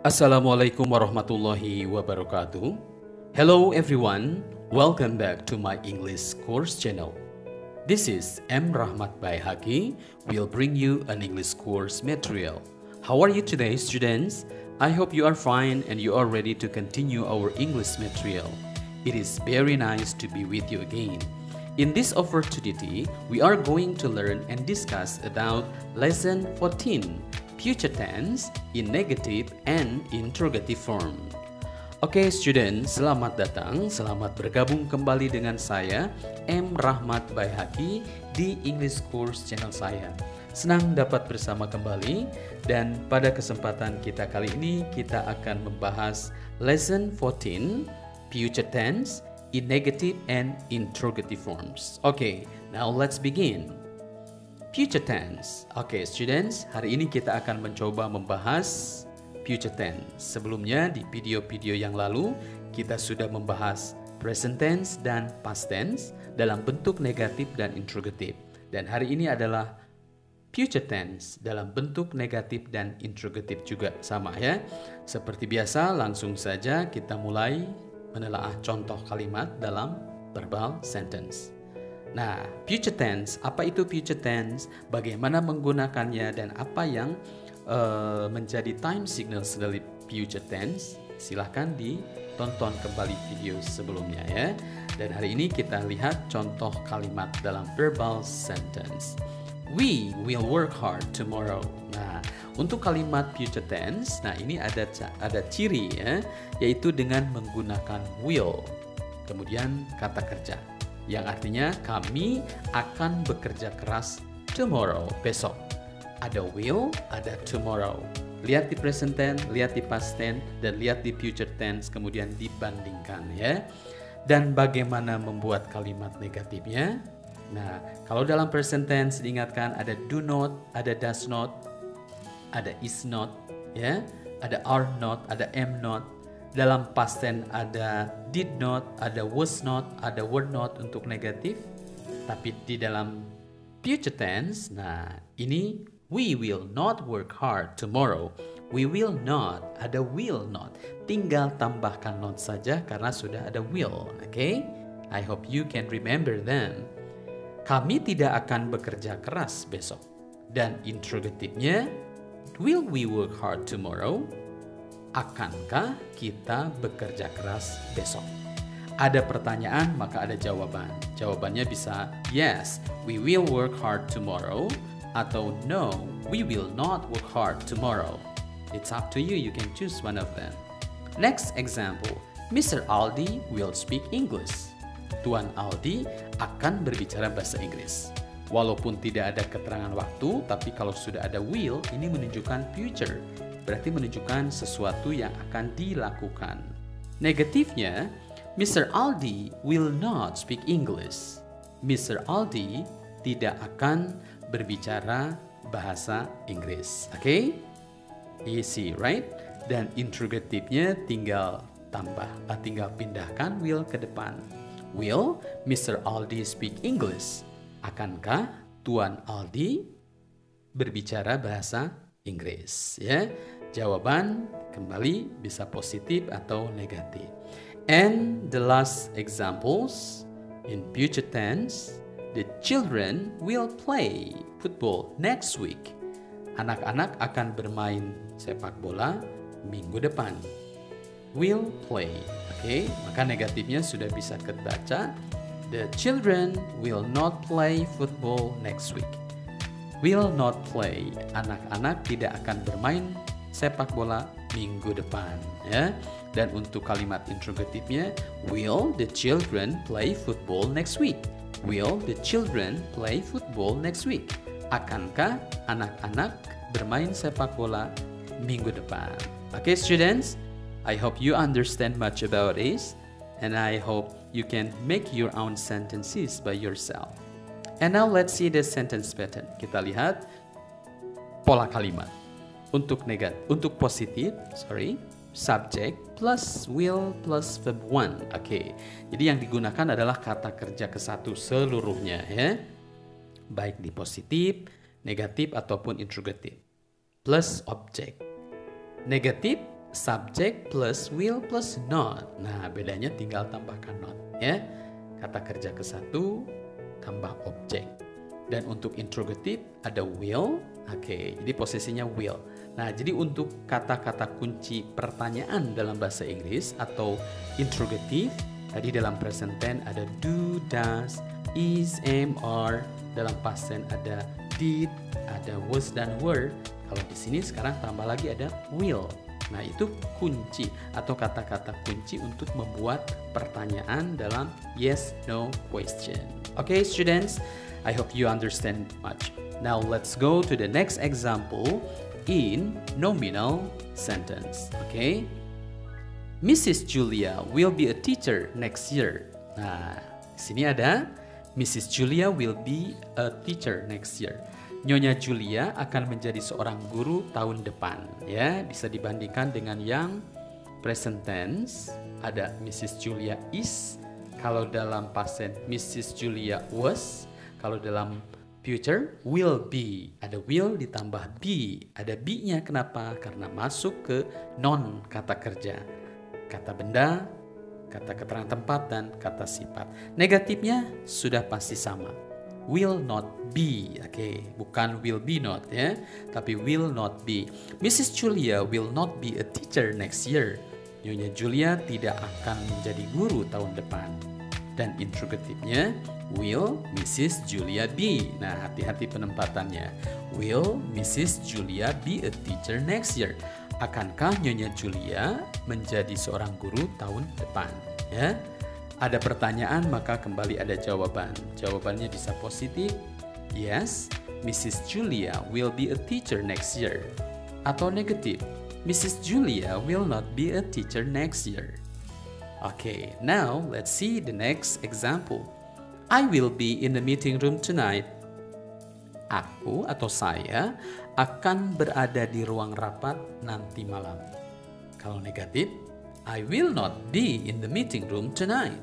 Assalamualaikum warahmatullahi wabarakatuh. Hello everyone, welcome back to my English course channel. This is M. Rahmat Baihaqi will bring you an English course material. How are you today, students? I hope you are fine and you are ready to continue our English material. It is very nice to be with you again. In this opportunity, we are going to learn and discuss about lesson 14. Future tense in negative and interrogative form. Oke, student, selamat datang, selamat bergabung kembali dengan saya M. Rahmat Baihaqi di English Course channel saya. Senang dapat bersama kembali dan pada kesempatan kita kali ini kita akan membahas lesson 14 future tense in negative and interrogative forms. Oke, now let's begin. Future tense. Oke, students, hari ini kita akan mencoba membahas future tense. Sebelumnya di video-video yang lalu kita sudah membahas present tense dan past tense dalam bentuk negatif dan interrogative. Dan hari ini adalah future tense dalam bentuk negatif dan interrogative juga sama ya. Seperti biasa, langsung saja kita mulai menelaah contoh kalimat dalam verbal sentence. Nah, future tense, apa itu future tense? Bagaimana menggunakannya dan apa yang menjadi time signals dari future tense? Silahkan ditonton kembali video sebelumnya ya. Dan hari ini kita lihat contoh kalimat dalam verbal sentence. We will work hard tomorrow. Nah, untuk kalimat future tense, nah ini ada ciri ya, yaitu dengan menggunakan will. Kemudian kata kerja, yang artinya kami akan bekerja keras tomorrow, besok. Ada will, ada tomorrow. Lihat di present tense, lihat di past tense, dan lihat di future tense, kemudian dibandingkan ya. Dan bagaimana membuat kalimat negatifnya? Nah, kalau dalam present tense diingatkan ada do not, ada does not, ada is not, ya, ada are not, ada am not. Dalam past tense ada did not, ada was not, ada were not untuk negatif. Tapi di dalam future tense, nah ini we will not work hard tomorrow. We will not, ada will not. Tinggal tambahkan not saja karena sudah ada will. Okay? I hope you can remember them. Kami tidak akan bekerja keras besok. Dan interrogatifnya, will we work hard tomorrow? Akankah kita bekerja keras besok? Ada pertanyaan, maka ada jawaban. Jawabannya bisa yes, we will work hard tomorrow, atau no, we will not work hard tomorrow. It's up to you, you can choose one of them. Next example, Mr. Aldi will speak English. Tuan Aldi akan berbicara bahasa Inggris. Walaupun tidak ada keterangan waktu, tapi kalau sudah ada will, ini menunjukkan future. Berarti menunjukkan sesuatu yang akan dilakukan. Negatifnya, Mr. Aldi will not speak English. Mr. Aldi tidak akan berbicara bahasa Inggris. Oke? Easy, right? Dan interrogatifnya tinggal tinggal pindahkan will ke depan. Will Mr. Aldi speak English? Akankah Tuan Aldi berbicara bahasa Inggris? Ya, jawaban kembali bisa positif atau negatif. And the last examples in future tense, the children will play football next week. Anak-anak akan bermain sepak bola minggu depan. Will play. Oke, maka negatifnya sudah bisa kebaca. The children will not play football next week. Will not play. Anak-anak tidak akan bermain sepak bola minggu depan. Ya. Dan untuk kalimat interrogatifnya, will the children play football next week? Will the children play football next week? Akankah anak-anak bermain sepak bola minggu depan? Okay, students, I hope you understand much about this, and I hope you can make your own sentences by yourself. And now let's see the sentence pattern. Kita lihat pola kalimat. Untuk positif, subject plus will plus verb one. Oke. Jadi yang digunakan adalah kata kerja kesatu seluruhnya ya. Baik di positif, negatif ataupun interrogatif. Plus object. Negatif subject plus will plus not. Nah, bedanya tinggal tambahkan not ya. Kata kerja ke satu tambah objek. Dan untuk interrogative ada will. Oke, jadi posisinya will. Nah, jadi untuk kata-kata kunci pertanyaan dalam bahasa Inggris atau interrogative, tadi dalam present tense ada do, does, is, am, are. Dalam past tense ada did, ada was dan were. Kalau di sini sekarang tambah lagi ada will. Nah, itu kunci atau kata-kata kunci untuk membuat pertanyaan dalam yes no question. Okay, students, I hope you understand much. Now let's go to the next example in nominal sentence. Okay, Mrs. Julia will be a teacher next year. Nah, di sini ada Mrs. Julia will be a teacher next year. Nyonya Julia akan menjadi seorang guru tahun depan. Ya, bisa dibandingkan dengan yang present tense. Ada Mrs. Julia is. Kalau dalam past tense Mrs. Julia was. Kalau dalam future will be. Ada will ditambah be. Ada be-nya kenapa? Karena masuk ke non kata kerja. Kata benda, kata keterangan tempat, dan kata sifat. Negatifnya sudah pasti sama. Will not be, oke, bukan will be not ya, tapi will not be. Mrs. Julia will not be a teacher next year. Nyonya Julia tidak akan menjadi guru tahun depan. Dan interrogatifnya will Mrs. Julia be. Nah, hati-hati penempatannya. Will Mrs. Julia be a teacher next year? Akankah Nyonya Julia menjadi seorang guru tahun depan? Ya. Ada pertanyaan maka kembali ada jawaban. Jawabannya bisa positif, yes, Mrs. Julia will be a teacher next year. Atau negatif, Mrs. Julia will not be a teacher next year. Okay, now let's see the next example. I will be in the meeting room tonight. Aku atau saya akan berada di ruang rapat nanti malam. Kalau negatif, I will not be in the meeting room tonight.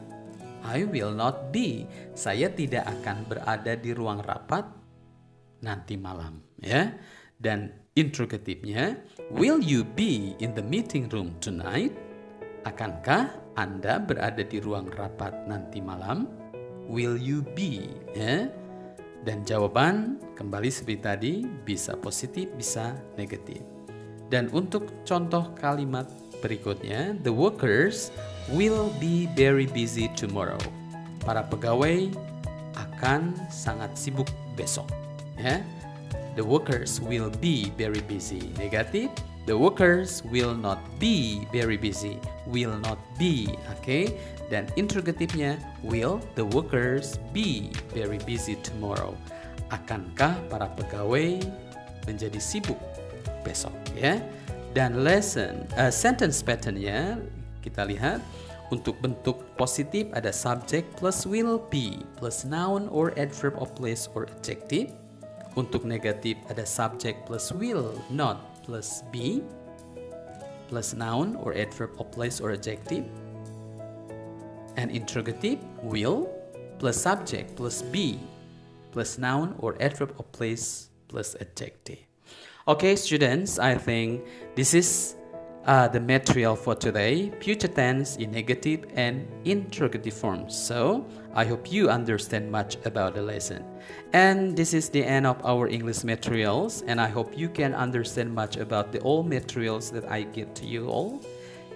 I will not be. Saya tidak akan berada di ruang rapat nanti malam, ya. Dan interrogatifnya, will you be in the meeting room tonight? Akankah Anda berada di ruang rapat nanti malam? Will you be, ya. Dan jawaban kembali seperti tadi, bisa positif, bisa negatif. Dan untuk contoh kalimat berikutnya, the workers will be very busy tomorrow. Para pegawai akan sangat sibuk besok. Ya, the workers will be very busy. Negatif, the workers will not be very busy. Will not be, oke? Dan interrogatifnya, will the workers be very busy tomorrow? Akankah para pegawai menjadi sibuk besok? Ya. Dan sentence pattern-nya kita lihat, untuk bentuk positif ada subject plus will be plus noun or adverb of place or adjective. Untuk negatif ada subject plus will not plus be plus noun or adverb of place or adjective. And interrogative, will plus subject plus be plus noun or adverb of place plus adjective. Okay, students, I think this is the material for today, future tense in negative and interrogative forms. So, I hope you understand much about the lesson. And this is the end of our English materials, and I hope you can understand much about the all materials that I give to you all.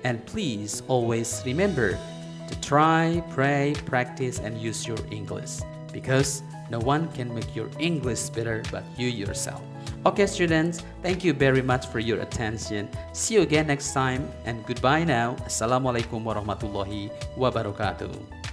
And please always remember to try, pray, practice, and use your English, because no one can make your English better but you yourself. Okay, students, thank you very much for your attention. See you again next time, and goodbye now. Assalamualaikum warahmatullahi wabarakatuh.